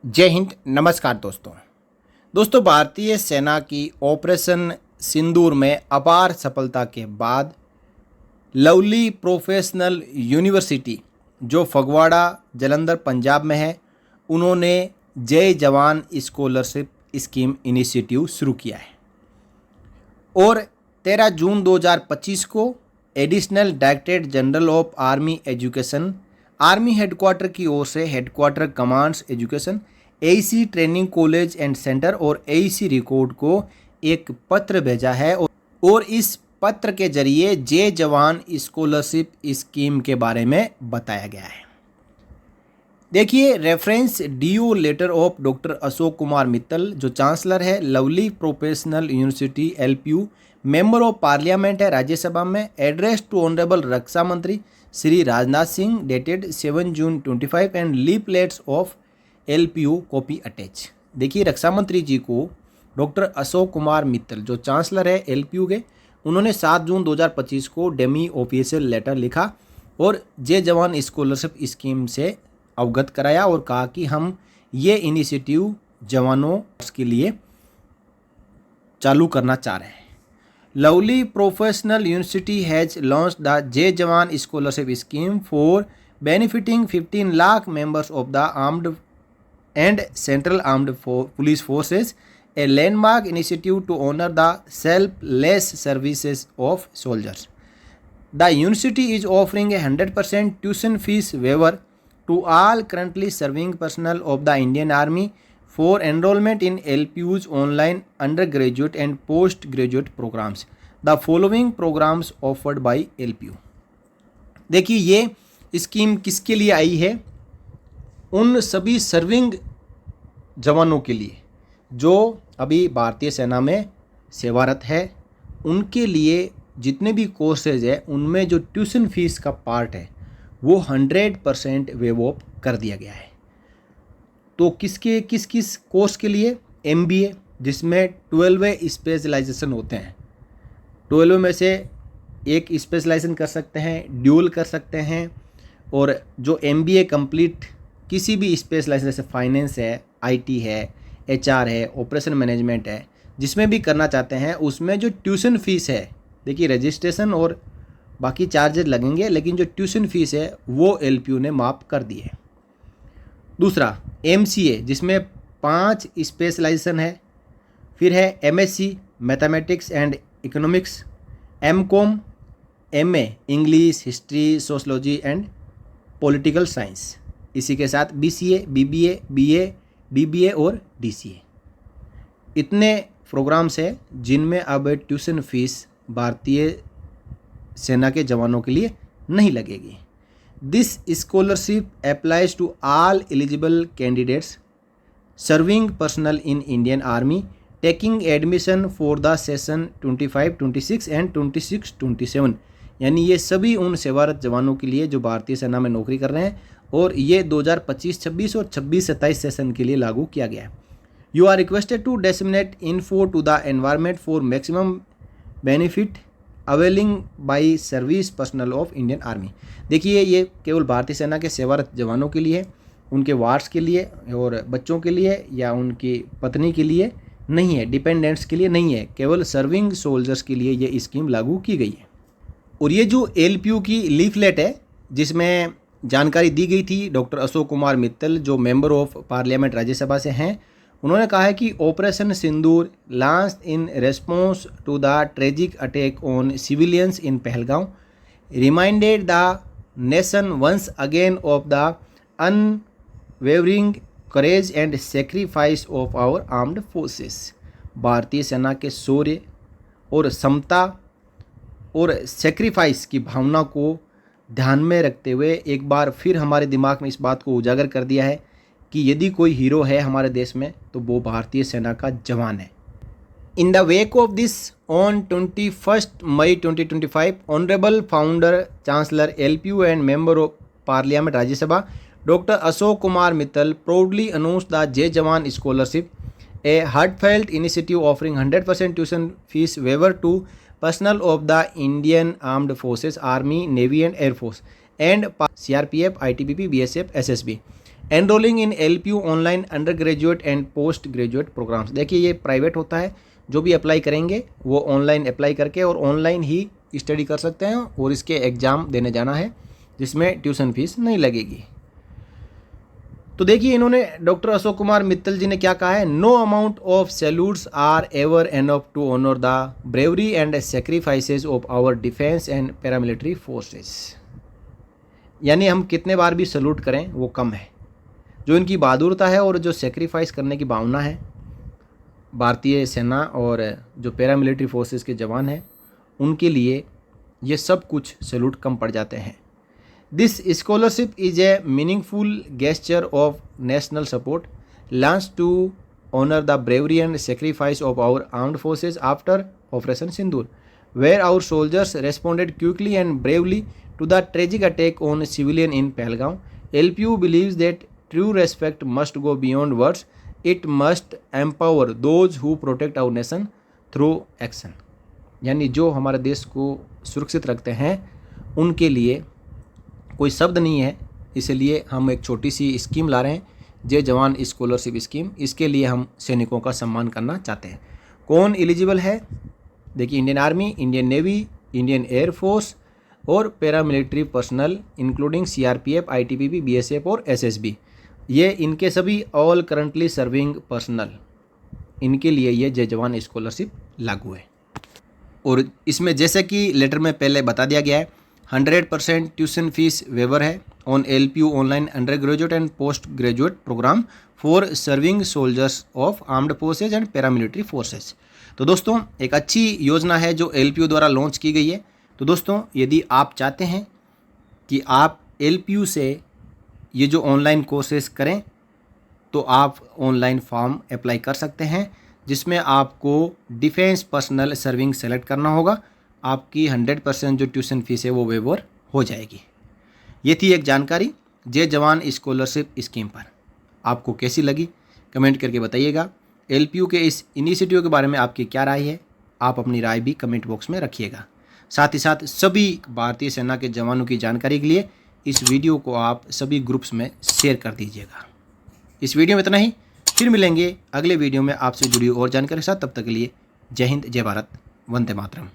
जय हिंद। नमस्कार दोस्तों भारतीय सेना की ऑपरेशन सिंदूर में अपार सफलता के बाद लवली प्रोफेशनल यूनिवर्सिटी जो फगवाड़ा जालंधर पंजाब में है, उन्होंने जय जवान स्कॉलरशिप स्कीम इनिशिएटिव शुरू किया है और 13 जून 2025 को additional directorate general of army education, army headquarter की ओर से headquarter commands education, AEC training college and centre और एईसी रिकॉर्ड को एक पत्र भेजा है और इस पत्र के जरिए जय जवान स्कॉलरशिप स्कीम के बारे में बताया गया है। देखिए, reference DO letter of doctor Ashok Kumar Mittal जो चांसलर है Lovely Professional University LPU, member of parliament है राज्यसभा में, address to honourable Raksha Mantri Shri Rajnath Singh dated 7 June 25 and leaflets of LPU copy attach. देखिए, रक्षा मंत्री जी को डॉक्टर अशोक कुमार मित्तल जो चांसलर है एलपीयू के, उन्होंने 7 जून 2025 को डेमी ऑफिशियल लेटर लिखा और जय जवान स्कॉलरशिप स्कीम से अवगत कराया और कहा कि हम ये इनिशिएटिव जवानों के लिए चालू करना चाह रहे हैं। Lovely Professional university has launch the Jai Jawan scholarship scheme for benefiting 15 lakh members of the armed and Central Armed Police Forces, a landmark initiative to honor the selfless services of soldiers. The university is offering a 100% tuition fees waiver to all currently serving personnel of the Indian Army for enrollment in LPU's online undergraduate and postgraduate programs. The following programs offered by LPU. देखिए, ये scheme किसके लिए आई है? उन सभी serving जवानों के लिए जो अभी भारतीय सेना में सेवारत है, उनके लिए जितने भी कोर्सेज है उनमें जो ट्यूशन फीस का पार्ट है वो 100% वेव ऑफ कर दिया गया है। तो किस किस कोर्स के लिए? MBA, जिसमें 12 स्पेशलाइजेशन होते हैं। 12 में से एक स्पेशलाइजेशन कर सकते हैं, ड्यूल कर सकते हैं, और जो MBA कंप्लीट किसी भी स्पेशलाइजेशन जैसे फाइनेंस है, IT है, HR है, ऑपरेशन मैनेजमेंट है, जिसमें भी करना चाहते हैं उसमें जो ट्यूशन फीस है, देखिए रजिस्ट्रेशन और बाकी चार्जेस लगेंगे, लेकिन जो ट्यूशन फीस है वो LPU ने माफ़ कर दी है। दूसरा MCA, जिसमें 5 स्पेशलाइजेशन है। फिर है MSc mathematics and economics, MCOM, MA English, history, sociology and political science. इसी के साथ BCA, BBA, BA, DBA और DCA। इतने प्रोग्राम्स हैं जिनमें अब ट्यूशन फीस भारतीय सेना के जवानों के लिए नहीं लगेगी। This scholarship applies to all eligible candidates serving personnel in Indian army taking admission for the session 25-26 and 26-27। यानी ये सभी उन सेवारत जवानों के लिए जो भारतीय सेना में नौकरी कर रहे हैं, और ये 2025-26 और 26-27 सेशन के लिए लागू किया गया है। You are requested to disseminate info to the environment for maximum benefit availing by service personnel of Indian army. देखिए, ये केवल भारतीय सेना के सेवारत जवानों के लिए, उनके वार्ड्स के लिए और बच्चों के लिए या उनकी पत्नी के लिए नहीं है, डिपेंडेंट्स के लिए नहीं है, केवल सर्विंग सोल्जर्स के लिए ये स्कीम लागू की गई है। और ये जो LPU की लीफलेट है जिसमें जानकारी दी गई थी, डॉक्टर अशोक कुमार मित्तल जो मेंबर ऑफ पार्लियामेंट राज्यसभा से हैं, उन्होंने कहा है कि operation Sindoor launch in response to the tragic attack on civilians in Pahalgam reminded the nation once again of the unwavering courage and sacrifice of our armed forces. भारतीय सेना के शौर्य और समता और सेक्रीफाइस की भावना को ध्यान में रखते हुए एक बार फिर हमारे दिमाग में इस बात को उजागर कर दिया है कि यदि कोई हीरो है हमारे देश में तो वो भारतीय सेना का जवान है। In the wake of this on 21 May 2025 honourable founder chancellor LPU and member of parliament Rajya Sabha doctor Ashok Kumar Mittal proudly announce the Jai Jawan scholarship, a heartfelt initiative offering 100% tuition fee waiver to personnel of the Indian Armed Forces, Army, Navy and Air Force and CRPF, ITBP, BSF, SSB enrolling in LPU online under graduate and post graduate programmes. देखिए ये private होता है, जो भी apply करेंगे वो online apply करके और ऑनलाइन ही स्टडी कर सकते हैं और इसके एग्ज़ाम देने जाना है जिसमें ट्यूशन फीस नहीं लगेगी। तो देखिए इन्होंने डॉक्टर अशोक कुमार मित्तल जी ने क्या कहा है, no amount of salutes are ever enough to honour the bravery and sacrifices of our defence and paramilitary forces. यानी हम कितने बार भी सल्यूट करें वो कम है। जो इनकी बहादुरता है और जो सेक्रीफाइस करने की भावना है भारतीय सेना और जो पैरामिलिट्री फोर्सेस के जवान हैं उनके लिए ये सब कुछ सैल्यूट कम पड़ जाते हैं। This scholarship is a meaningful gesture of national support launch to honour the bravery and sacrifice of our armed forces after operation Sindoor, where our soldiers responded quickly and bravely to the tragic attack on civilian in Pahalgam. LPU believes that true respect must go beyond words. It must empower those who protect our nation through action. यानी जो हमारे देश को सुरक्षित रखते हैं उनके लिए कोई शब्द नहीं है, इसलिए हम एक छोटी सी स्कीम ला रहे हैं, जय जवान स्कॉलरशिप स्कीम। इसके लिए हम सैनिकों का सम्मान करना चाहते हैं। कौन एलिजिबल है? देखिए Indian Army, Indian Navy, Indian Air Force और paramilitary personnel including CRPF, ITBP, BSF और SSB, ये इनके सभी ऑल करंटली सर्विंग पर्सनल, इनके लिए ये जय जवान स्कॉलरशिप लागू है। और इसमें जैसे कि लेटर में पहले बता दिया गया है 100% ट्यूशन फीस वेवर है on LPU online under graduate and post graduate programme for serving soldiers of armed forces and paramilitary forces. तो दोस्तों एक अच्छी योजना है जो LPU द्वारा लॉन्च की गई है। तो दोस्तों यदि आप चाहते हैं कि आप LPU से ये जो ऑनलाइन कोर्सेज करें तो आप ऑनलाइन फॉर्म अप्लाई कर सकते हैं, जिसमें आपको डिफेंस पर्सनल सर्विंग सेलेक्ट करना होगा। आपकी 100% जो ट्यूशन फीस है वो वेवर हो जाएगी। ये थी एक जानकारी जय जवान स्कॉलरशिप स्कीम पर। आपको कैसी लगी कमेंट करके बताइएगा। LPU के इस इनिशिएटिव के बारे में आपकी क्या राय है, आप अपनी राय भी कमेंट बॉक्स में रखिएगा। साथ ही साथ सभी भारतीय सेना के जवानों की जानकारी के लिए इस वीडियो को आप सभी ग्रुप्स में शेयर कर दीजिएगा। इस वीडियो में इतना ही, फिर मिलेंगे अगले वीडियो में आपसे जुड़ी और जानकारी के साथ। तब तक के लिए जय हिंद, जय भारत, वंदे मातरम।